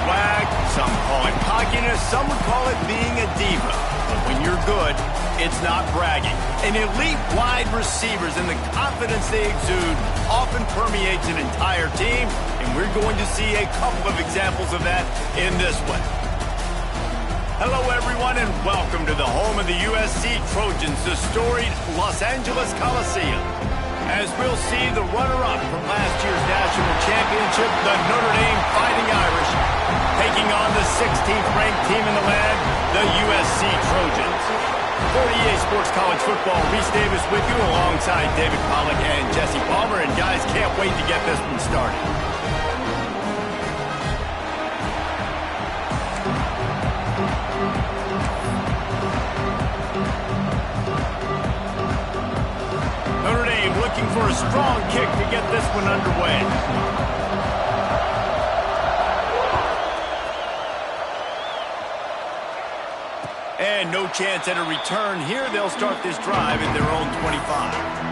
swag, some call it cockiness, some would call it being a diva. But when you're good, it's not bragging. And elite wide receivers and the confidence they exude often permeates an entire team, and we're going to see a couple of examples of that in this one. Hello, everyone, and welcome to the home of the USC Trojans, the storied Los Angeles Coliseum. As we'll see the runner-up from last year's national championship, the Notre Dame Fighting Irish, taking on the 16th-ranked team in the land, the USC Trojans. For EA Sports College Football, Reese Davis with you alongside David Pollack and Jesse Palmer, and guys, can't wait to get this one started. Notre Dame looking for a strong kick to get this one underway. And no chance at a return here. They'll start this drive at their own 25.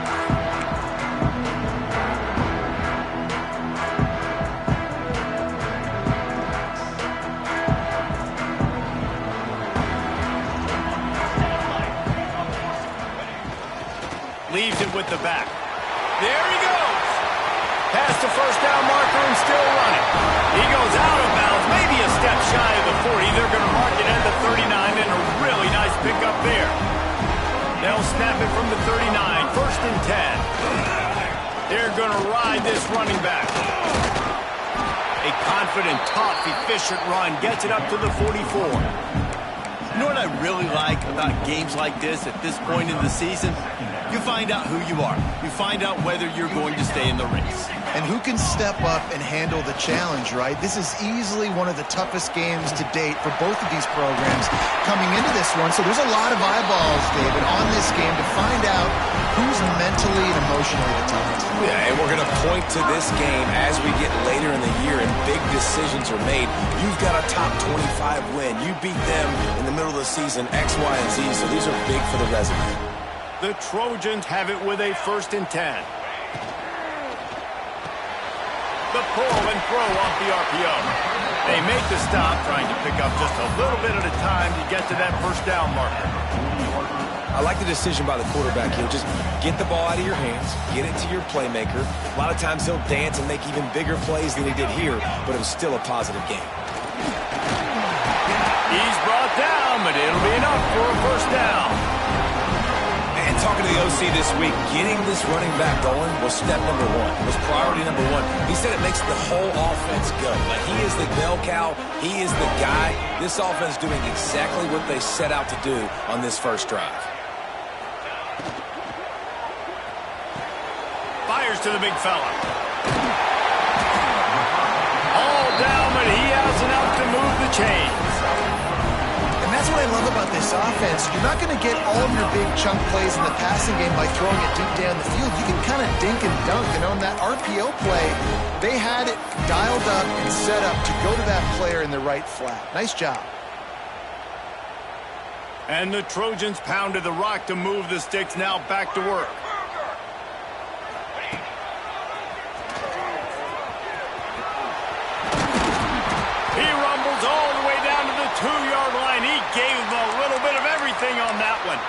Leaves it with the back. There he goes. Past the first down marker and still running. He goes out of bounds, maybe a step shy of the 40. They're going to mark it at the 39, and a really nice pickup there. They'll snap it from the 39, first and 10. They're going to ride this running back. A confident, tough, efficient run gets it up to the 44. You know what I really like about games like this at this point in the season? You find out who you are. You find out whether you're going to stay in the race. And who can step up and handle the challenge, right? This is easily one of the toughest games to date for both of these programs coming into this one. So there's a lot of eyeballs, David, on this game to find out who's mentally and emotionally the toughest. Yeah, and we're going to point to this game as we get later in the year and big decisions are made. You've got a top 25 win. You beat them in the middle of the season, X, Y, and Z, so these are big for the resume. The Trojans have it with a first and 10. The pull and throw off the RPO. They make the stop, trying to pick up just a little bit at a time to get to that first down marker. I like the decision by the quarterback here. Just get the ball out of your hands, get it to your playmaker. A lot of times he'll dance and make even bigger plays than he did here, but it was still a positive game. He's brought down, but it'll be enough for a first down. And talking to the OC this week, getting this running back going was step number one. It was priority number one. He said it makes the whole offense go. Like, he is the bell cow. He is the guy. This offense doing exactly what they set out to do on this first drive. Fires to the big fella. All down, but he has enough to move the chains. And that's what I love about this offense. You're not going to get all of your big chunk plays in the passing game by throwing it deep down the field. You can kind of dink and dunk. And on that RPO play, they had it dialed up and set up to go to that player in the right flat. Nice job. And the Trojans pounded the rock to move the sticks. Now back to work. He rumbles all the way down to the 2-yard line. He gave them a little bit of everything on that one.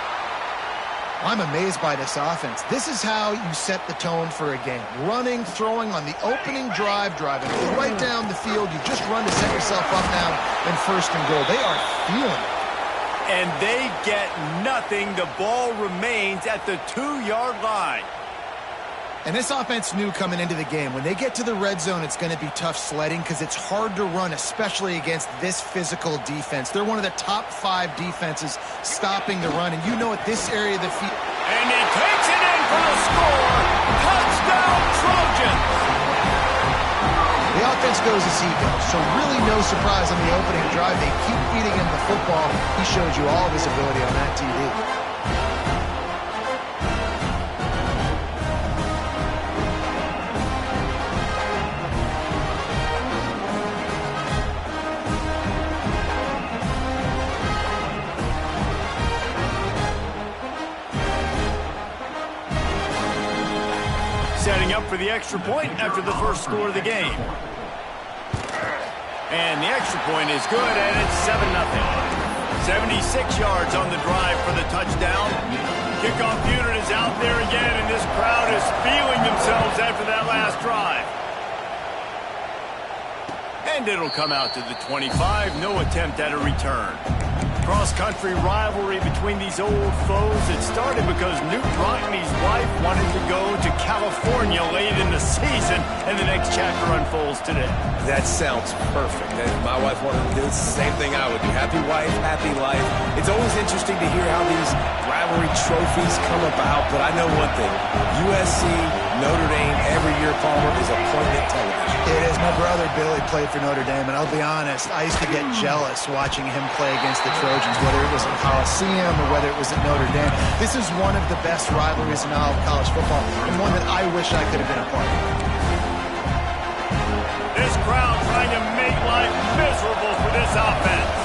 I'm amazed by this offense. This is how you set the tone for a game. Running, throwing on the opening drive, driving right down the field. You just run to set yourself up now in first and goal. They are feeling it. And they get nothing. The ball remains at the 2-yard line. And this offense knew coming into the game, when they get to the red zone, it's going to be tough sledding because it's hard to run, especially against this physical defense. They're one of the top 5 defenses stopping the run, and you know at this area of the field. And he takes it in for the score. Touchdown, Trojans. The offense goes as he goes, so really no surprise on the opening drive. They keep feeding him the football. He showed you all of his ability on that TV. Setting up for the extra point after the first score of the game. And the extra point is good, and it's 7-0. 76 yards on the drive for the touchdown. Kickoff unit is out there again, and this crowd is feeling themselves after that last drive. And it'll come out to the 25. No attempt at a return. Cross-country rivalry between these old foes. It started because Newt Rockney's wife wanted to go to California late in the season, and the next chapter unfolds today. That sounds perfect. If my wife wanted to do the same thing I would do. Happy wife, happy life. It's always interesting to hear how these rivalry trophies come about, but I know one thing. USC, Notre Dame, every year, Palmer, is appointment television. It is. My brother Billy played for Notre Dame, and I'll be honest, I used to get jealous watching him play against the Trojans, whether it was at Coliseum or whether it was at Notre Dame. This is one of the best rivalries in all of college football, and one that I wish I could have been a part of. This crowd trying to make life miserable for this offense.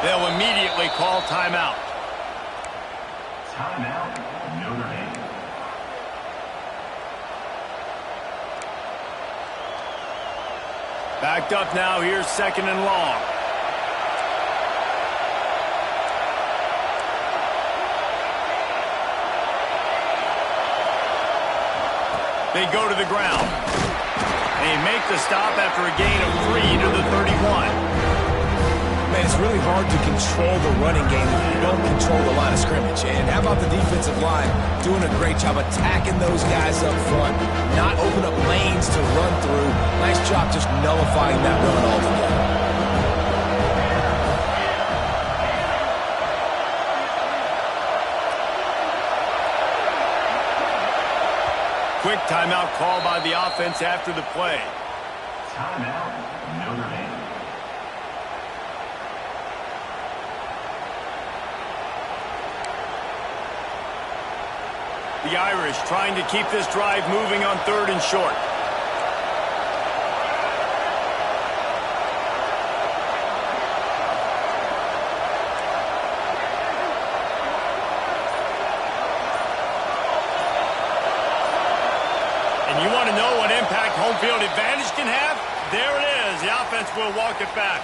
They'll immediately call timeout. Timeout, Notre Dame. Backed up now. Here's 2nd and long. They go to the ground. They make the stop after a gain of 3 to the 31. Man, it's really hard to control the running game if you don't control the line of scrimmage. And how about the defensive line doing a great job attacking those guys up front, not open up lanes to run through. Nice job just nullifying that run altogether. Quick timeout call by the offense after the play. Timeout, Notre Dame. The Irish trying to keep this drive moving on 3rd and short. And you want to know what impact home field advantage can have? There it is. The offense will walk it back.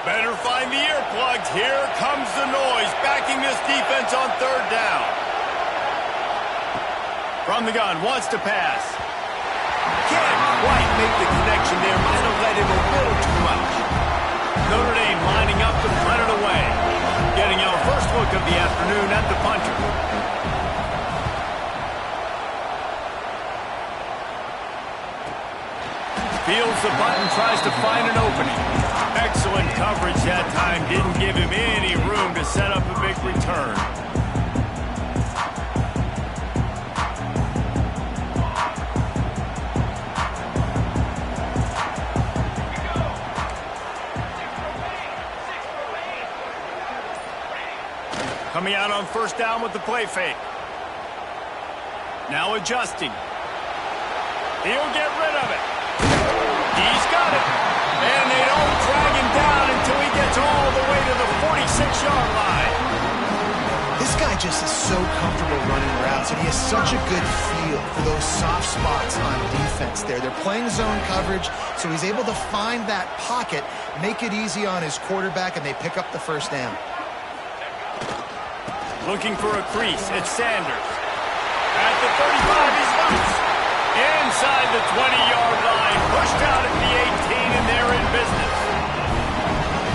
Better find the earplugs. Here comes the noise, backing this defense on 3rd down. From the gun, wants to pass. Can't quite make the connection there. Might have let him a little too much. Notre Dame lining up to punt it away. Getting our first look of the afternoon at the punter. Fields the punt and tries to find an opening. Excellent coverage that time. Didn't give him any room to set up a big return. Coming out on 1st down with the play fake. Now adjusting. He'll get rid of it. He's got it. And they don't drag him down until he gets all the way to the 46-yard line. This guy just is so comfortable running routes, and he has such a good feel for those soft spots on defense there. They're playing zone coverage, so he's able to find that pocket, make it easy on his quarterback, and they pick up the 1st down. Looking for a crease. It's Sanders. At the 35, he's loose. Inside the 20-yard line. Pushed out at the 18, and they're in business.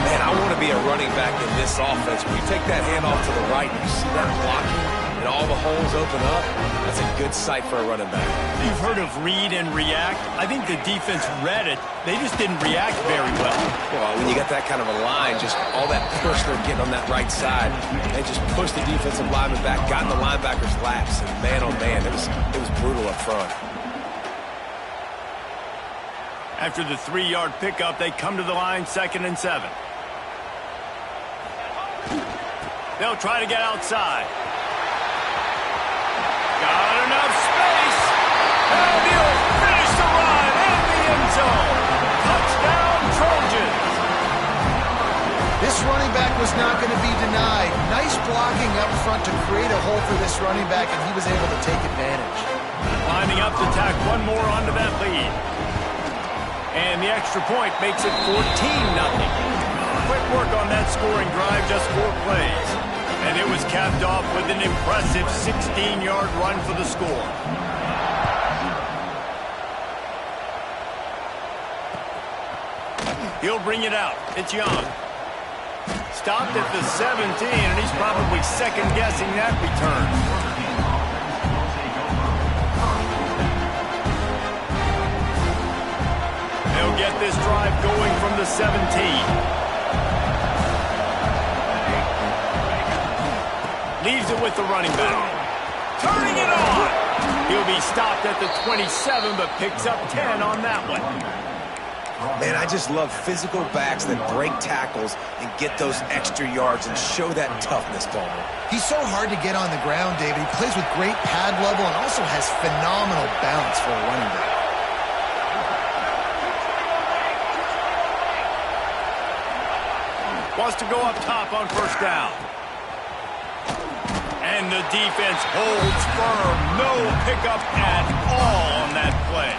Man, I want to be a running back in this offense. When you take that handoff to the right, and you see that blocking, and all the holes open up, that's a good sight for a running back. You've heard of read and react. I think the defense read it. They just didn't react very well. Well, when you got that kind of a line, just all that push they're getting on that right side, they just pushed the defensive lineman back, got in the linebacker's laps, and man, oh man, it was brutal up front. After the 3-yard pickup, they come to the line 2nd and 7. They'll try to get outside. Got enough space. And he'll finish the run in the end zone. Touchdown, Trojans. This running back was not going to be denied. Nice blocking up front to create a hole for this running back, and he was able to take advantage. Lining up to tack one more onto that lead. And the extra point makes it 14-0. Quick work on that scoring drive, just 4 plays. And it was capped off with an impressive 16-yard run for the score. He'll bring it out. It's Young. Stopped at the 17, and he's probably second-guessing that return. They'll get this drive going from the 17. Leaves it with the running back. Turning it on. He'll be stopped at the 27, but picks up 10 on that one. Man, I just love physical backs that break tackles and get those extra yards and show that toughness, Palmer. He's so hard to get on the ground, David. He plays with great pad level and also has phenomenal balance for a running back. Wants to go up top on first down. And the defense holds firm. No pickup at all on that play.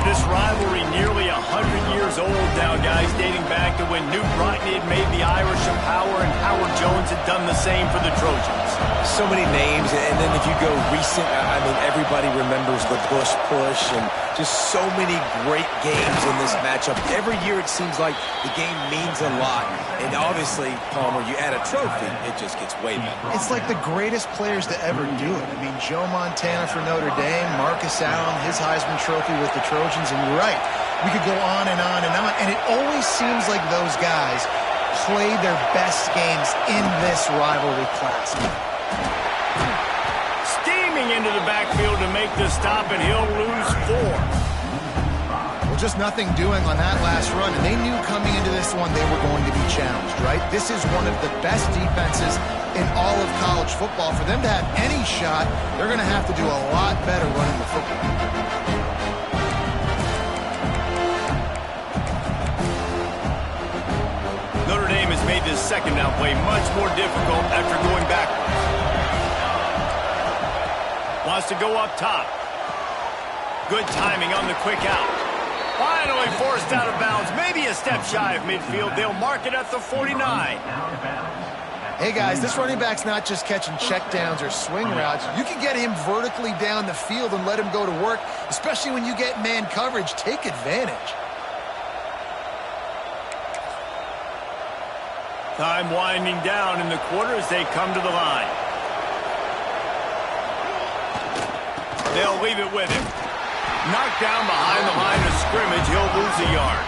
This rivalry nearly 100 years old now, guys, dating back to when Newt Rockne had made the Irish a power and Howard Jones had done the same for the Trojans. So many names, and then if you go recent, I mean, everybody remembers the Bush push and just so many great games in this matchup. Every year it seems like the game means a lot. And obviously, Palmer, you add a trophy, it just gets way better. It's like the greatest players to ever do it. I mean, Joe Montana for Notre Dame, Marcus Allen, his Heisman Trophy with the Trojans, and you're right. We could go on and on and on, and it always seems like those guys play their best games in this rivalry class. Steaming into the backfield to make the stop, and he'll lose 4. Well, just nothing doing on that last run, and they knew coming into this one they were going to be challenged, right? This is one of the best defenses in all of college football. For them to have any shot, they're going to have to do a lot better running the football. Notre Dame has made this second down play much more difficult after going backwards. Wants to go up top. Good timing on the quick out. Finally forced out of bounds. Maybe a step shy of midfield. They'll mark it at the 49. Hey, guys, this running back's not just catching checkdowns or swing routes. You can get him vertically down the field and let him go to work, especially when you get man coverage. Take advantage. Time winding down in the quarter as they come to the line. They'll leave it with him. Knocked down behind the line of scrimmage. He'll lose a yard.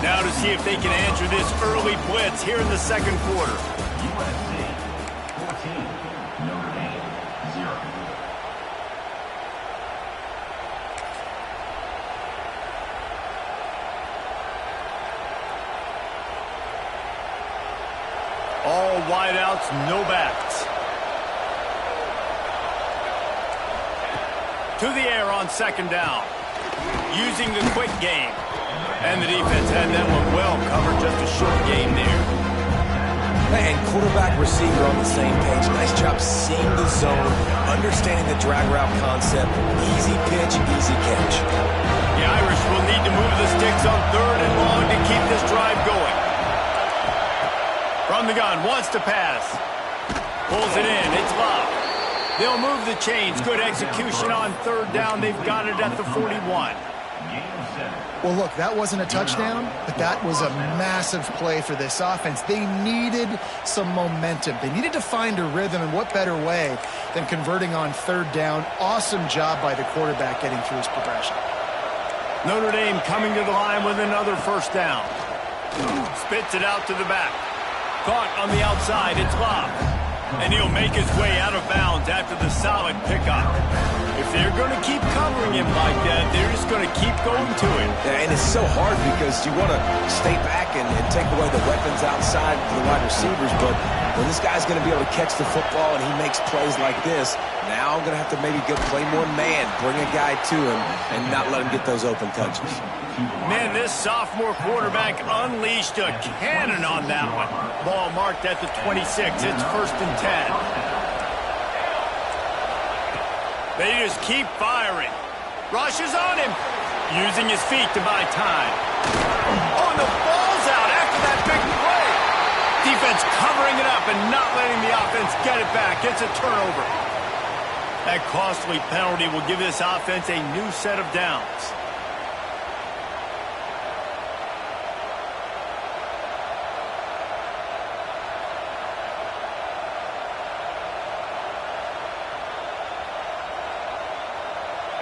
Now to see if they can answer this early blitz here in the second quarter. USC 14, Notre Dame 0. All wideouts, no backs. To the air on second down. Using the quick game. And the defense had that one well covered. Just a short game there. And quarterback, receiver on the same page. Nice job seeing the zone, understanding the drag route concept. Easy pitch, easy catch. The Irish will need to move the sticks on third and long to keep this drive going. From the gun, wants to pass. Pulls it in. It's Love. They'll move the chains. Good execution on third down. They've got it at the 41. Well, look, that wasn't a touchdown, but that was a massive play for this offense. They needed some momentum. They needed to find a rhythm, and what better way than converting on third down. Awesome job by the quarterback getting through his progression. Notre Dame coming to the line with another first down. Spits it out to the back. Caught on the outside. It's Love. And he'll make his way out of bounds after the solid pickup. If they're going to keep covering him like that, they're just going to keep going to him. Yeah, and it's so hard because you want to stay back and take away the weapons outside for the wide receivers, but when this guy's going to be able to catch the football and he makes plays like this, now I'm going to have to maybe go play more man, bring a guy to him, and not let him get those open touches. Man, this sophomore quarterback unleashed a cannon on that one. Ball marked at the 26. It's 1st and 10. They just keep firing. Rushes on him. Using his feet to buy time. Oh, and the ball's out after that big play. Defense covering it up and not letting the offense get it back. It's a turnover. That costly penalty will give this offense a new set of downs.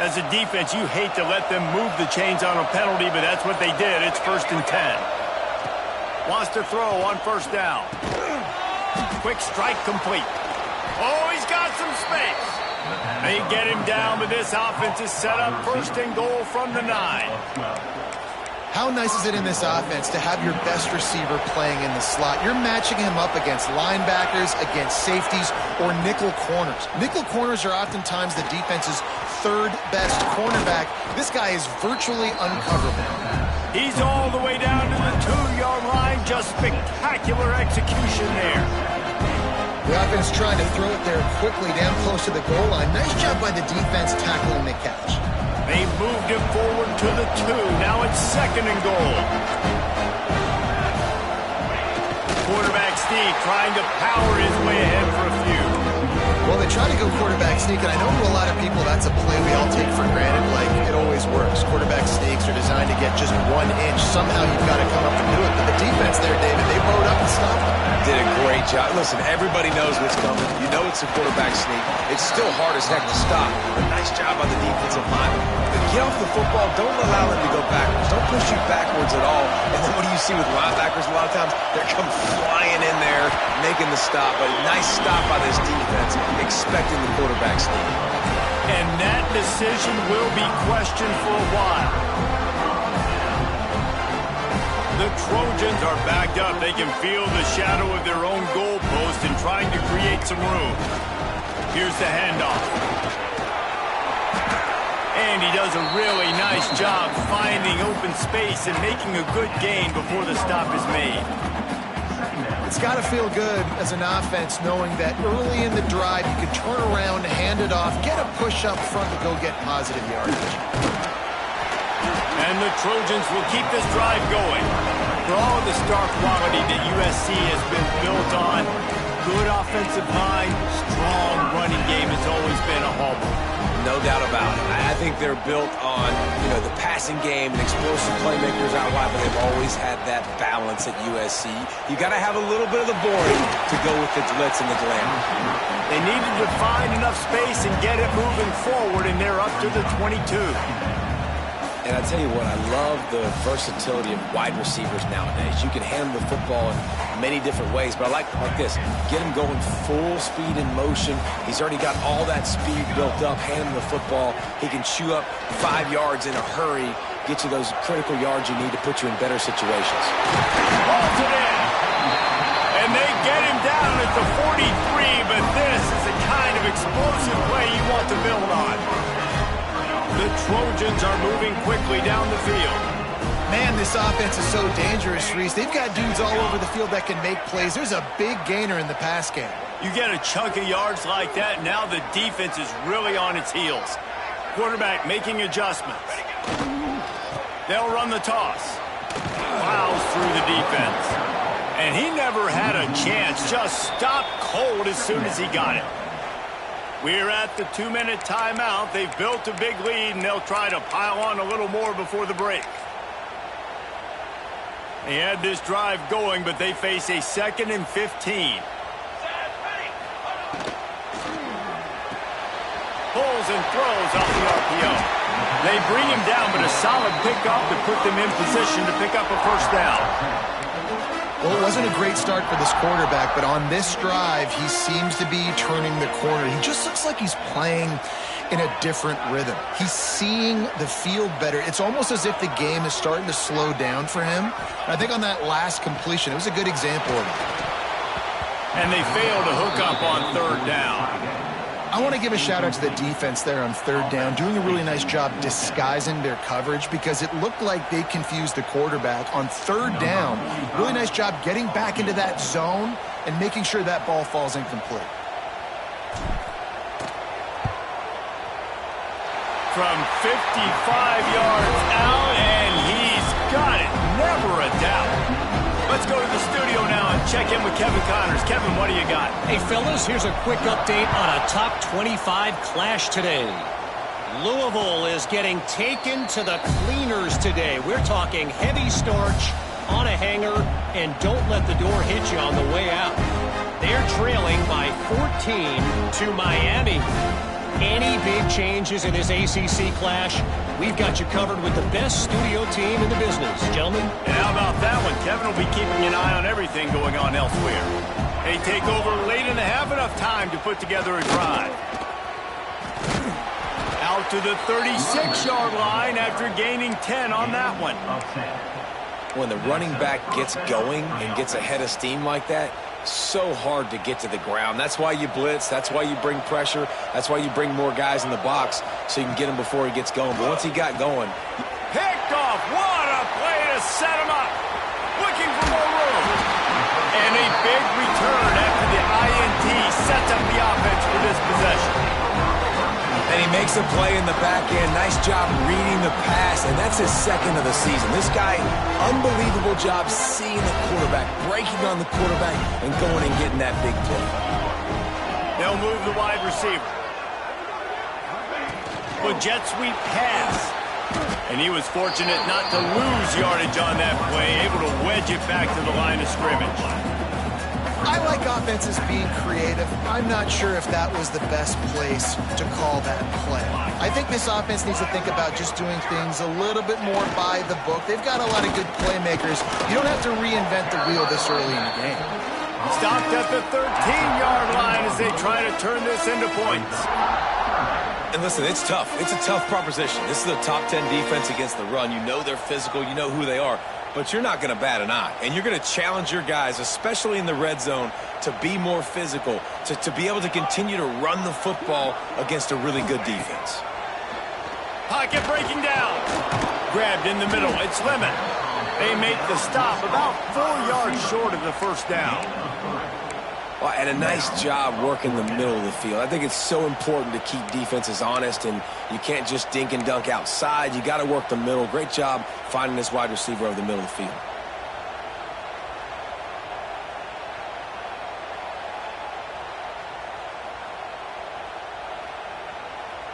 As a defense, you hate to let them move the chains on a penalty, but that's what they did. It's 1st and 10. Wants to throw on 1st down. Quick strike complete. Oh, he's got some space. They get him down, but this offense is set up 1st and goal from the 9. How nice is it in this offense to have your best receiver playing in the slot? You're matching him up against linebackers, against safeties, or nickel corners. Nickel corners are oftentimes the defense's 3rd best cornerback. This guy is virtually uncoverable. He's all the way down to the 2-yard line. Just spectacular execution there. The offense trying to throw it there quickly down close to the goal line. Nice job by the defense tackling the catch. They moved him forward to the 2. Now it's 2nd and goal. Quarterback sneak trying to power his way ahead for a few. Well, they try to go quarterback sneak, and I know to a lot of people that's a play we all take for granted, like it always works. Quarterback sneaks are designed to get just 1 inch. Somehow you've got to come up and do it. But the defense there, David, they rode up and stopped them. Did a great job. Listen, everybody knows what's coming. You know it's a quarterback sneak. It's still hard as heck to stop. But nice job by the defensive lineman. But get off the football. Don't allow them to go backwards. Don't push you backwards at all. And then what do you see with linebackers a lot of times? They're come flying in there, making the stop. But a nice stop by this defense, expecting the quarterback sneak. And that decision will be questioned for a while. The Trojans are backed up. They can feel the shadow of their own goalpost and trying to create some room. Here's the handoff. And he does a really nice job finding open space and making a good gain before the stop is made. It's got to feel good as an offense knowing that early in the drive you can turn around, hand it off, get a push up front, and go get positive yardage. And the Trojans will keep this drive going. For all of the star quality that USC has been built on, good offensive line, strong running game has always been a hallmark. No doubt about it. I think they're built on, the passing game and explosive playmakers out wide, but they've always had that balance at USC. You got to have a little bit of the boring to go with the glitz and the glamour. They needed to find enough space and get it moving forward, and they're up to the 22. And I tell you what, I love the versatility of wide receivers nowadays. You can handle the football in many different ways, but I like this. Get him going full speed in motion. He's already got all that speed built up, handling the football. He can chew up 5 yards in a hurry, get you those critical yards you need to put you in better situations. Holds it in. And they get him down at the 43, but this is the kind of explosive play you want to build on. The Trojans are moving quickly down the field. Man, this offense is so dangerous, Reese. They've got dudes all over the field that can make plays. There's a big gainer in the pass game. You get a chunk of yards like that, now the defense is really on its heels. Quarterback making adjustments. They'll run the toss. Plows through the defense. And he never had a chance. Just stopped cold as soon as he got it. We're at the 2-minute timeout. They've built a big lead, and they'll try to pile on a little more before the break. They had this drive going, but they face a 2nd and 15. Pulls and throws off the RPO. They bring him down, but a solid pickup to put them in position to pick up a 1st down. Well, it wasn't a great start for this quarterback, but on this drive, he seems to be turning the corner. He just looks like he's playing in a different rhythm. He's seeing the field better. It's almost as if the game is starting to slow down for him. I think on that last completion, it was a good example of it. And they fail to hook up on third down. I want to give a shout out to the defense there on third down, doing a really nice job disguising their coverage because it looked like they confused the quarterback on third down. Really nice job getting back into that zone and making sure that ball falls incomplete. From 55 yards out, and he's got it. Never a doubt. Let's go to the studio now and check in with Kevin Connors. Kevin, what do you got? Hey, fellas, here's a quick update on a top 25 clash today. Louisville is getting taken to the cleaners today. We're talking heavy starch on a hanger, and don't let the door hit you on the way out. They're trailing by 14 to Miami. Any big changes in this ACC clash, we've got you covered with the best studio team in the business, gentlemen. And how about that one? Kevin will be keeping an eye on everything going on elsewhere. They take over late in the half, enough time to put together a drive. Out to the 36-yard line after gaining 10 on that one. When the running back gets going and gets ahead of steam like that, so hard to get to the ground. That's why you blitz. That's why you bring pressure. That's why you bring more guys in the box so you can get him before he gets going. But once he got going, picked off. What a play to set him up. Looking for more room. And a big return after the INT sets up the offense for this possession. And he makes a play in the back end. Nice job reading the pass, and that's his second of the season. This guy, unbelievable job seeing the quarterback, breaking on the quarterback, and going and getting that big play. They'll move the wide receiver. With jet sweep pass. And he was fortunate not to lose yardage on that play, able to wedge it back to the line of scrimmage. I like offenses being creative. I'm not sure if that was the best place to call that play. I think this offense needs to think about just doing things a little bit more by the book. They've got a lot of good playmakers. You don't have to reinvent the wheel this early in the game. Stopped at the 13-yard line as they try to turn this into points. And listen, it's tough. It's a tough proposition. This is a top 10 defense against the run. You know they're physical. You know who they are. But you're not going to bat an eye. And you're going to challenge your guys, especially in the red zone, to be more physical, to be able to continue to run the football against a really good defense. Pocket breaking down. Grabbed in the middle. It's Lemon. They make the stop about 4 yards short of the first down. Well, and a nice job working the middle of the field. I think it's so important to keep defenses honest, and you can't just dink and dunk outside. You got to work the middle. Great job finding this wide receiver over the middle of the field.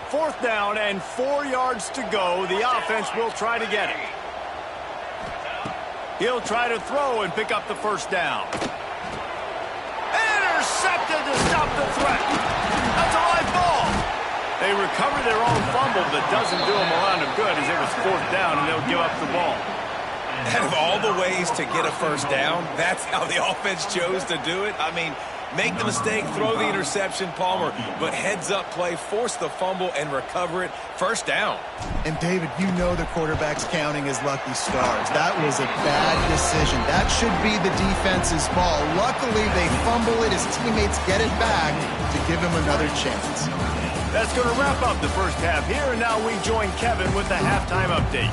Fourth down and 4 yards to go. The offense will try to get it. He'll try to throw and pick up the first down. Intercepted to stop the threat. That's a live ball. They recover their own fumble, but doesn't do them a lot of good as it was fourth down and they'll give up the ball. Out of all the ways to get a first down, that's how the offense chose to do it. I mean, make the mistake, throw the interception, Palmer, but heads-up play, force the fumble, and recover it. First down. And, David, you know the quarterback's counting his lucky stars. That was a bad decision. That should be the defense's ball. Luckily, they fumble it. His teammates get it back to give him another chance. That's going to wrap up the first half here, and now we join Kevin with the halftime update.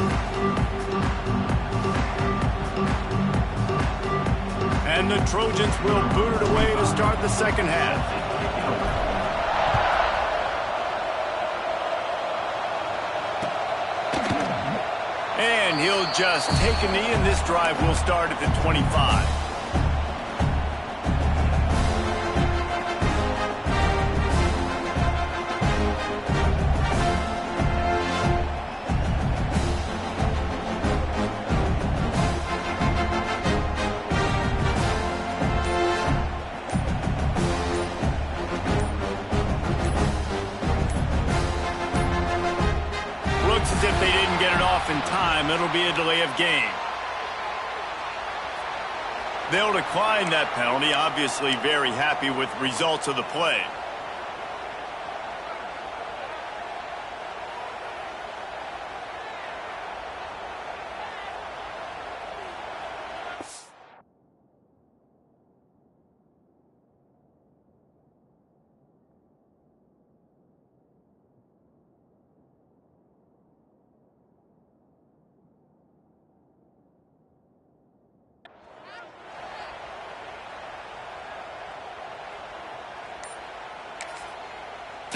And the Trojans will boot it away to start the second half. And he'll just take a knee, and this drive will start at the 25. As if they didn't get it off in time, it'll be a delay of game. They'll decline that penalty, obviously very happy with the results of the play.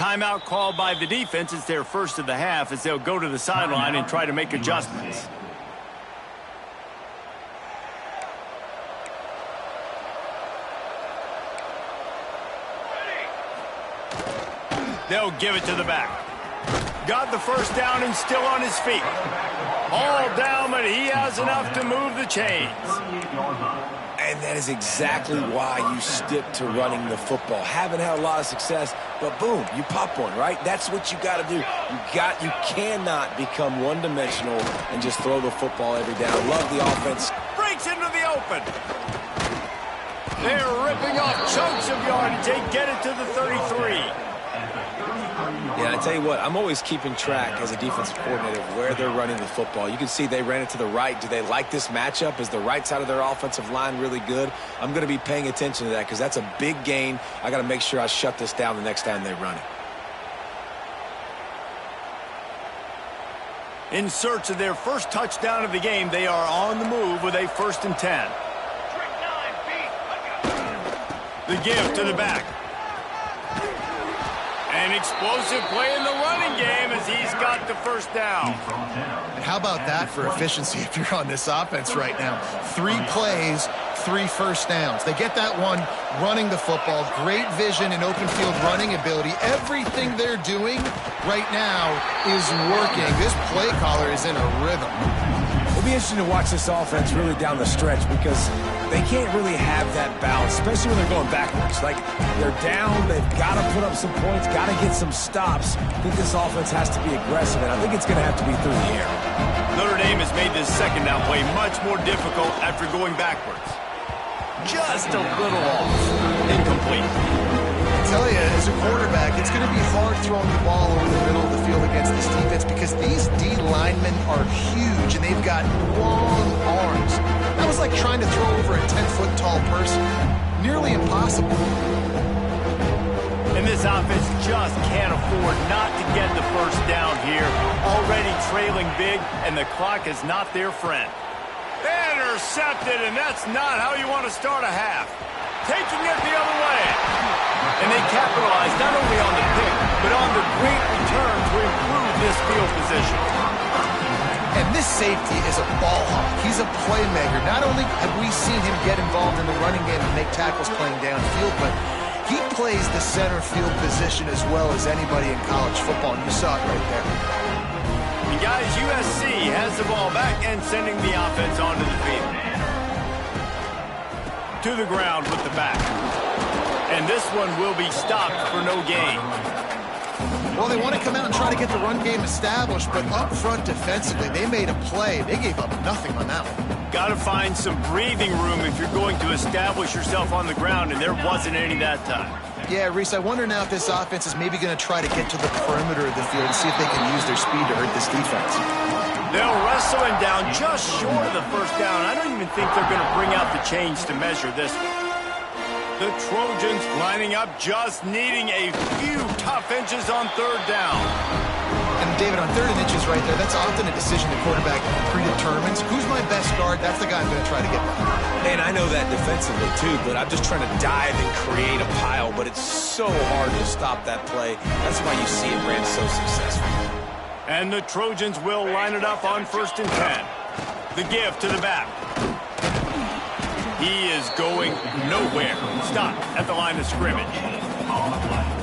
Timeout called by the defense. It's their first of the half as they'll go to the sideline and try to make adjustments. They'll give it to the back. Got the first down and still on his feet. All down, but he has enough to move the chains. And that is exactly why you stick to running the football. Haven't had a lot of success, but boom, you pop one, right? That's what you got to do. You cannot become one-dimensional and just throw the football every down. Love the offense. Breaks into the open. They're ripping off chunks of yardage. They get it to the 33. Yeah, I tell you what, I'm always keeping track as a defensive coordinator of where they're running the football. You can see they ran it to the right. Do they like this matchup? Is the right side of their offensive line really good? I'm going to be paying attention to that because that's a big gain. I got to make sure I shut this down the next time they run it. In search of their first touchdown of the game, they are on the move with a 1st and 10. The give to the back. An explosive play in the running game as he's got the first down. And how about that for efficiency if you're on this offense right now? 3 plays, 3 first downs. They get that one running the football. Great vision and open field running ability. Everything they're doing right now is working. This play caller is in a rhythm. It'll be interesting to watch this offense really down the stretch because they can't really have that balance, especially when they're going backwards. Like, they're down, they've got to put up some points, got to get some stops. I think this offense has to be aggressive, and I think it's going to have to be through the air. Notre Dame has made this second down play much more difficult after going backwards. Just a little off. Incomplete. I tell you, as a quarterback, it's going to be hard throwing the ball over the middle of the field against this defense because these D linemen are huge and they've got long arms. That was like trying to throw over a 10-foot tall person. Nearly impossible. And this offense just can't afford not to get the first down here. Already trailing big, and the clock is not their friend. Intercepted, and that's not how you want to start a half. Taking it the other way. And they capitalize not only on the pick, but on the great return to improve this field position. And this safety is a ball hawk. He's a playmaker. Not only have we seen him get involved in the running game and make tackles playing downfield, but he plays the center field position as well as anybody in college football, and you saw it right there. And guys, USC has the ball back and sending the offense onto the field. To the ground with the back. And this one will be stopped for no gain. Well, they want to come out and try to get the run game established, but up front defensively, they made a play. They gave up nothing on that one. Got to find some breathing room if you're going to establish yourself on the ground, and there wasn't any that time. Yeah, Reese, I wonder now if this offense is maybe going to try to get to the perimeter of the field and see if they can use their speed to hurt this defense. They'll wrestle him down just short of the first down. I don't even think they're going to bring out the chains to measure this one. The Trojans lining up, just needing a few tough inches on 3rd down. And David, on 3rd and inches right there, that's often a decision the quarterback predetermines. Who's my best guard? That's the guy I'm going to try to get by. And I know that defensively too, but I'm just trying to dive and create a pile, but it's so hard to stop that play. That's why you see it ran so successful. And the Trojans will line it up on 1st and 10. The give to the back. He is going nowhere. Stop at the line of scrimmage.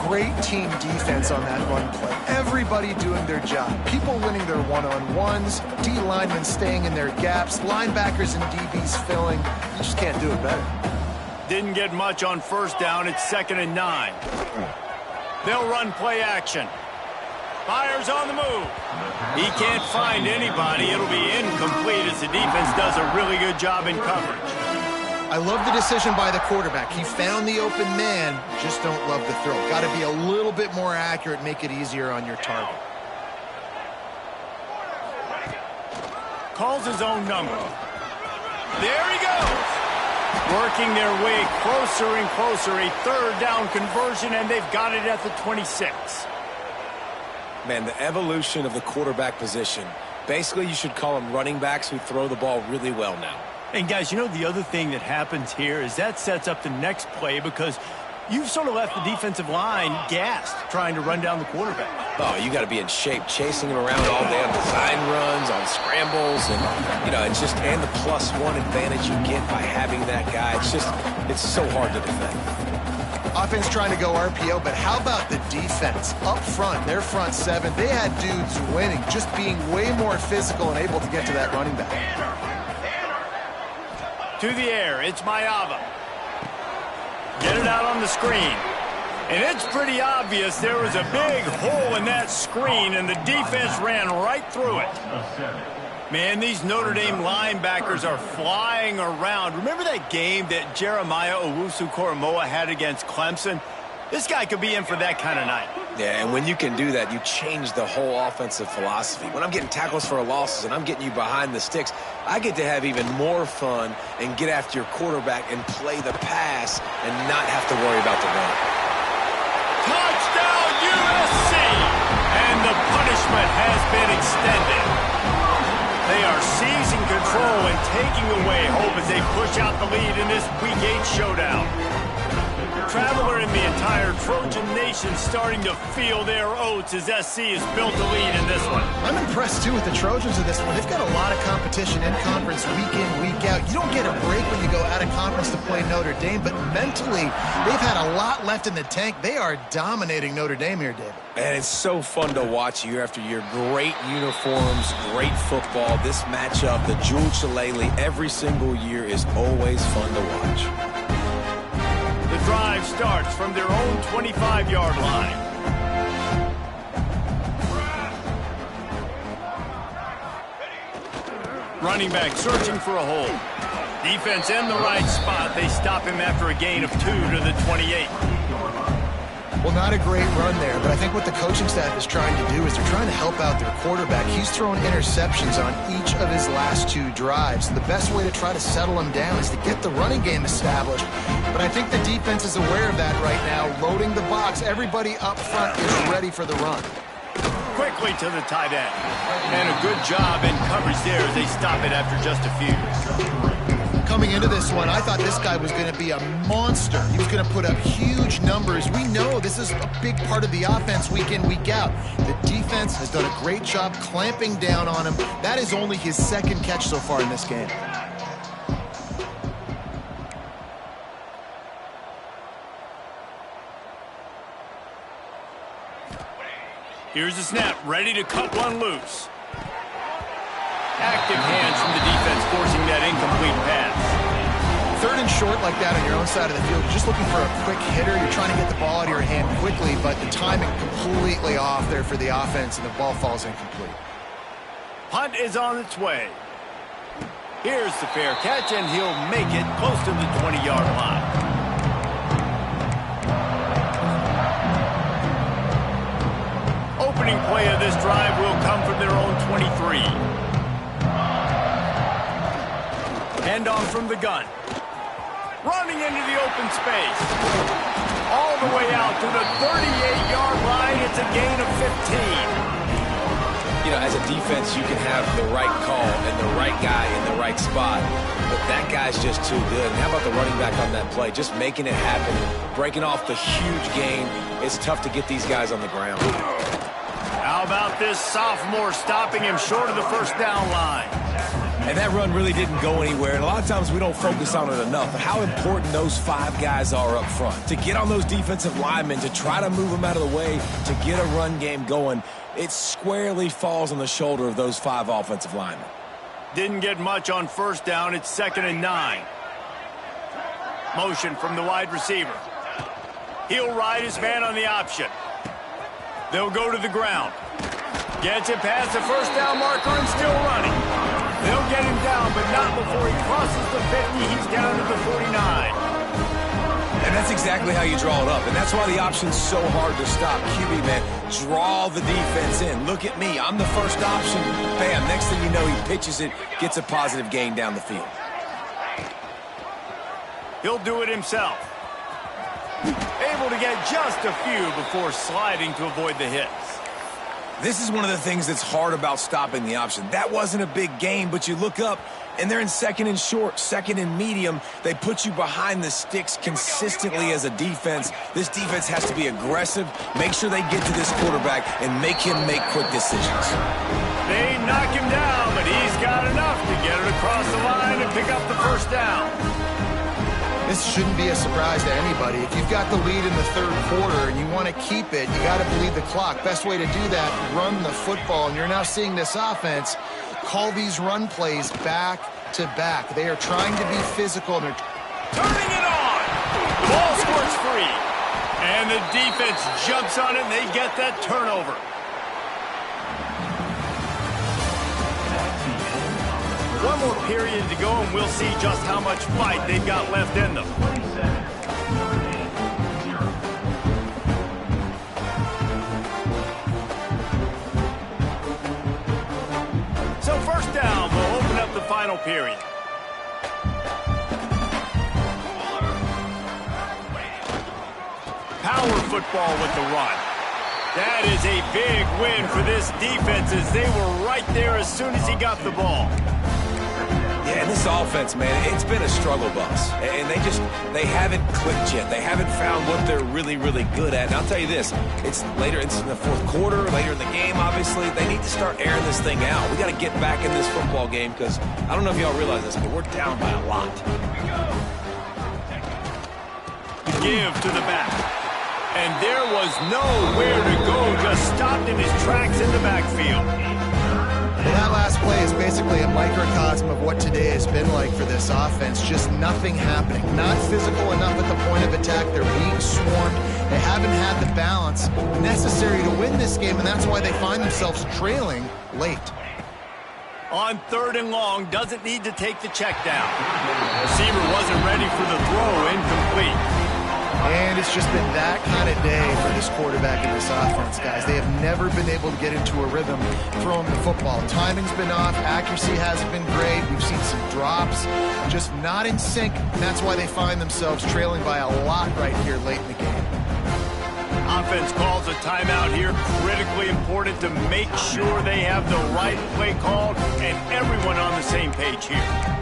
Great team defense on that run play. Everybody doing their job. People winning their one-on-ones, D linemen staying in their gaps, linebackers and DBs filling. You just can't do it better. Didn't get much on 1st down. It's 2nd and 9. They'll run play action. Fires on the move. He can't find anybody. It'll be incomplete as the defense does a really good job in coverage. I love the decision by the quarterback. He found the open man, just don't love the throw. Got to be a little bit more accurate, make it easier on your target. Calls his own number. There he goes. Working their way closer and closer. A 3rd down conversion, and they've got it at the 26. Man, the evolution of the quarterback position. Basically, you should call them running backs who throw the ball really well now. And guys, you know the other thing that happens here is that sets up the next play because You've sort of left the defensive line gassed trying to run down the quarterback. Oh, you got to be in shape, chasing him around all day on design runs, on scrambles, and, you know, it's just, and the +1 advantage you get by having that guy. It's so hard to defend. Offense trying to go RPO, but how about the defense? Up front, their front seven, they had dudes winning, just being way more physical and able to get to that running back. To the air, it's Mayava. Get it out on the screen. And it's pretty obvious there was a big hole in that screen, and the defense ran right through it. Man, these Notre Dame linebackers are flying around. Remember that game that Jeremiah Owusu-Koramoah had against Clemson? This guy could be in for that kind of night. Yeah, and when you can do that, you change the whole offensive philosophy. When I'm getting tackles for losses and I'm getting you behind the sticks, I get to have even more fun and get after your quarterback and play the pass and not have to worry about the run. Touchdown USC! And the punishment has been extended. They are seizing control and taking away hope as they push out the lead in this Week 8 showdown. Traveler and the entire Trojan Nation starting to feel their oats as SC has built a lead in this one. I'm impressed, too, with the Trojans in this one. They've got a lot of competition in conference week in, week out. You don't get a break when you go out of conference to play Notre Dame, but mentally, they've had a lot left in the tank. They are dominating Notre Dame here, David. And it's so fun to watch year after year. Great uniforms, great football. This matchup, the Jewel Shillelagh, every single year is always fun to watch. The drive starts from their own 25-yard line. Running back searching for a hole. Defense in the right spot. They stop him after a gain of 2 to the 28. Well, not a great run there, but I think what the coaching staff is trying to do is they're trying to help out their quarterback. He's thrown interceptions on each of his last 2 drives. The best way to try to settle him down is to get the running game established. But I think the defense is aware of that right now, loading the box. Everybody up front is ready for the run. Quickly to the tight end. And a good job in coverage there as they stop it after just a few. Coming into this one, I thought this guy was going to be a monster. He was going to put up huge numbers. We know this is a big part of the offense week in, week out. The defense has done a great job clamping down on him. That is only his 2nd catch so far in this game. Here's the snap, ready to cut one loose. Active hands from the defense forcing that incomplete pass. 3rd and short like that on your own side of the field. You're just looking for a quick hitter. You're trying to get the ball out of your hand quickly, but the timing completely off there for the offense, and the ball falls incomplete. Punt is on its way. Here's the fair catch, and he'll make it close to the 20-yard line. Opening play of this drive will come from their own 23. Handoff from the gun. Running into the open space. All the way out to the 38-yard line. It's a gain of 15. You know, as a defense, you can have the right call and the right guy in the right spot, but that guy's just too good. And how about the running back on that play? Just making it happen, breaking off the huge gain. It's tough to get these guys on the ground. How about this sophomore stopping him short of the first down line? And that run really didn't go anywhere, and a lot of times we don't focus on it enough, but how important those 5 guys are up front. To get on those defensive linemen, to try to move them out of the way, to get a run game going, it squarely falls on the shoulder of those 5 offensive linemen. Didn't get much on first down. It's 2nd and 9. Motion from the wide receiver. He'll ride his man on the option. They'll go to the ground. Gets it past the first down marker and still running. They'll get him down, but not before he crosses the 50. He's down to the 49. And that's exactly how you draw it up. And that's why the option's so hard to stop. QB, man, draw the defense in. Look at me. I'm the first option. Bam, next thing you know, he pitches it, gets a positive gain down the field. He'll do it himself. Able to get just a few before sliding to avoid the hits. This is one of the things that's hard about stopping the option. That wasn't a big gain, but you look up, and they're in second and short, second and medium. They put you behind the sticks consistently as a defense. This defense has to be aggressive, make sure they get to this quarterback, and make him make quick decisions. They knock him down, but he's got enough to get it across the line and pick up the first down. This shouldn't be a surprise to anybody. If you've got the lead in the third quarter and you want to keep it, you got to bleed the clock. Best way to do that, run the football. And you're now seeing this offense call these run plays back to back. They are trying to be physical. They're turning it on. The ball squirts free. And the defense jumps on it, and they get that turnover. One more period to go, and we'll see just how much fight they've got left in them. So first down, we'll open up the final period. Power football with the run. That is a big win for this defense as they were right there as soon as he got the ball. Yeah, this offense, man, it's been a struggle bus. And they haven't clicked yet. They haven't found what they're really, really good at. And I'll tell you this, it's in the fourth quarter, later in the game, obviously. They need to start airing this thing out. We got to get back in this football game because I don't know if y'all realize this, but we're down by a lot. Give to the back. And there was nowhere to go, just stopped in his tracks in the backfield. Well, that last play is basically a microcosm of what today has been like for this offense. Just nothing happening. Not physical enough at the point of attack. They're being swarmed. They haven't had the balance necessary to win this game, and that's why they find themselves trailing late. On third and long, doesn't need to take the check down. Receiver wasn't ready for the throw, incomplete. And it's just been that kind of day for this quarterback and this offense, guys. They have never been able to get into a rhythm throwing the football. Timing's been off. Accuracy hasn't been great. We've seen some drops. Just not in sync. And that's why they find themselves trailing by a lot right here late in the game. Offense calls a timeout here. Critically important to make sure they have the right play called and everyone on the same page here.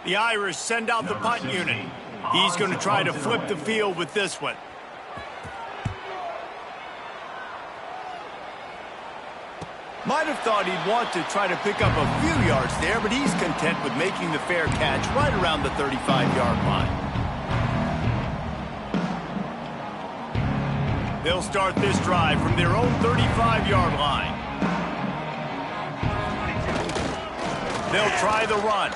The Irish send out the punt unit. He's going to try to flip the field with this one. Might have thought he'd want to try to pick up a few yards there, but he's content with making the fair catch right around the 35-yard line. They'll start this drive from their own 35-yard line. They'll try the run.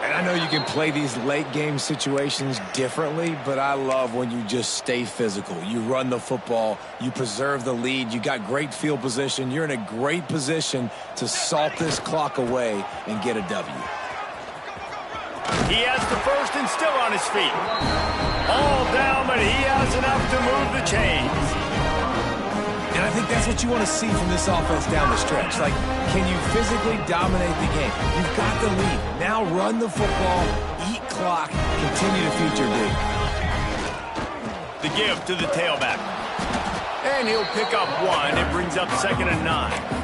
And I know you can play these late game situations differently, but I love when you just stay physical. You run the football, you preserve the lead, you got great field position, you're in a great position to salt this clock away and get a W. He has the first and still on his feet. All down, but he has enough to move the chains. And I think that's what you want to see from this offense down the stretch. Like, can you physically dominate the game? You've got the lead. Now run the football, eat clock, continue to feed your D. The give to the tailback. And he'll pick up one. It brings up 2nd and 9.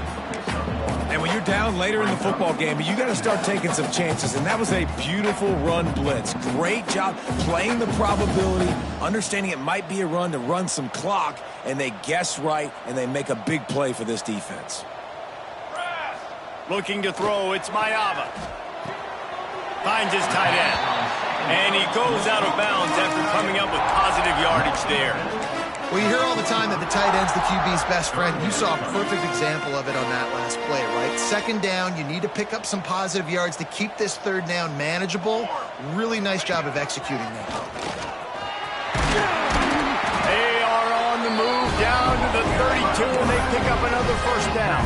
And when you're down later in the football game, you got to start taking some chances. And that was a beautiful run blitz. Great job playing the probability, understanding it might be a run to run some clock, and they guess right, and they make a big play for this defense. Looking to throw, it's Mayava. Finds his tight end. And he goes out of bounds after coming up with positive yardage there. Well, you hear all the time that the tight end's the QB's best friend. You saw a perfect example of it on that last play, right? 2nd down, you need to pick up some positive yards to keep this 3rd down manageable. Really nice job of executing that. They are on the move down to the 32, and they pick up another 1st down.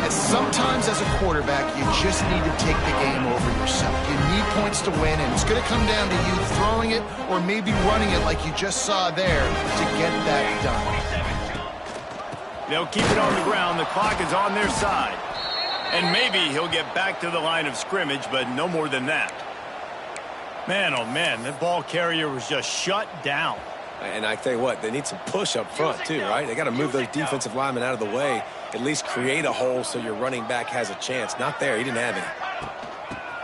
At Sometimes as a quarterback, you just need to take the game over yourself. You need points to win, and it's going to come down to you throwing it or maybe running it like you just saw there to get that done. They'll keep it on the ground. The clock is on their side. And maybe he'll get back to the line of scrimmage, but no more than that. Man, oh man, the ball carrier was just shut down. And I tell you what, they need some push up front too, right? They got to move those defensive linemen out of the way, at least create a hole so your running back has a chance. Not there. He didn't have any.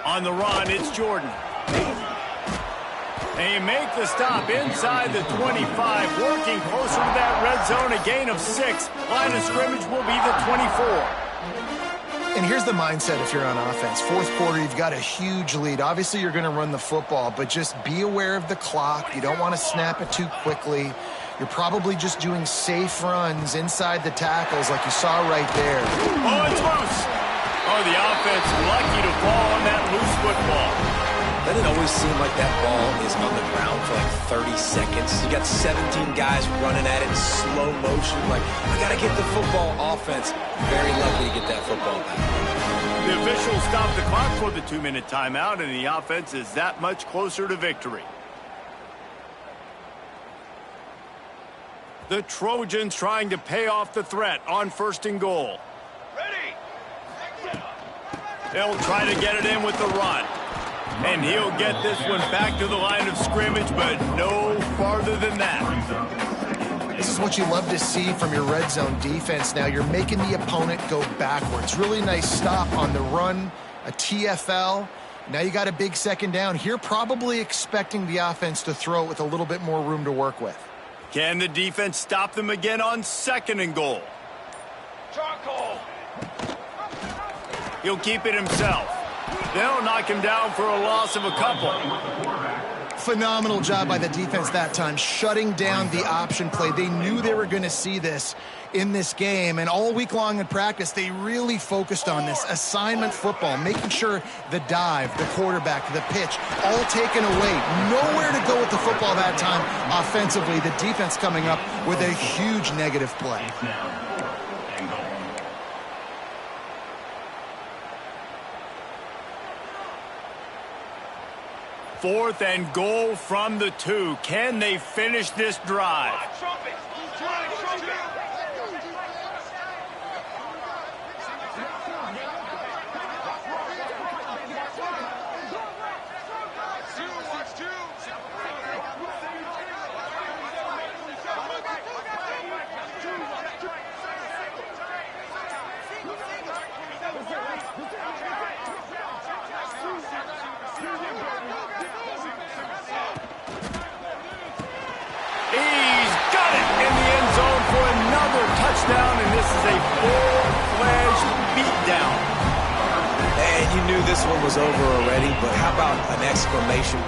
On the run, it's Jordan. They make the stop inside the 25, working closer to that red zone, a gain of 6. Line of scrimmage will be the 24. And here's the mindset if you're on offense. Fourth quarter, you've got a huge lead. Obviously, you're going to run the football, but just be aware of the clock. You don't want to snap it too quickly. You're probably just doing safe runs inside the tackles like you saw right there. Oh, it's loose. Oh, the offense lucky to fall on that loose football. Doesn't it always seem like that ball is on the ground for like 30 seconds? You got 17 guys running at it in slow motion. Like, I got to get the football. Offense, very lucky to get that football back. The officials stop the clock for the 2-minute timeout, and the offense is that much closer to victory. The Trojans trying to pay off the threat on 1st and goal. Ready. They'll try to get it in with the run. And he'll get this one back to the line of scrimmage, but no farther than that. This is what you love to see from your red zone defense. Now you're making the opponent go backwards. Really nice stop on the run, a TFL. Now you got a big second down. Here probably expecting the offense to throw it with a little bit more room to work with. Can the defense stop them again on 2nd and goal? Charcoal. He'll keep it himself. They'll knock him down for a loss of a couple. Phenomenal job by the defense that time, shutting down the option play. They knew they were going to see this in this game, and all week long in practice, they really focused on this assignment football, making sure the dive, the quarterback, the pitch, all taken away. Nowhere to go with the football that time offensively. The defense coming up with a huge negative play. 4th and goal from the 2. Can they finish this drive? Touchdown, and this is a full-fledged beatdown. And you knew this one was over already, but how about an exclamation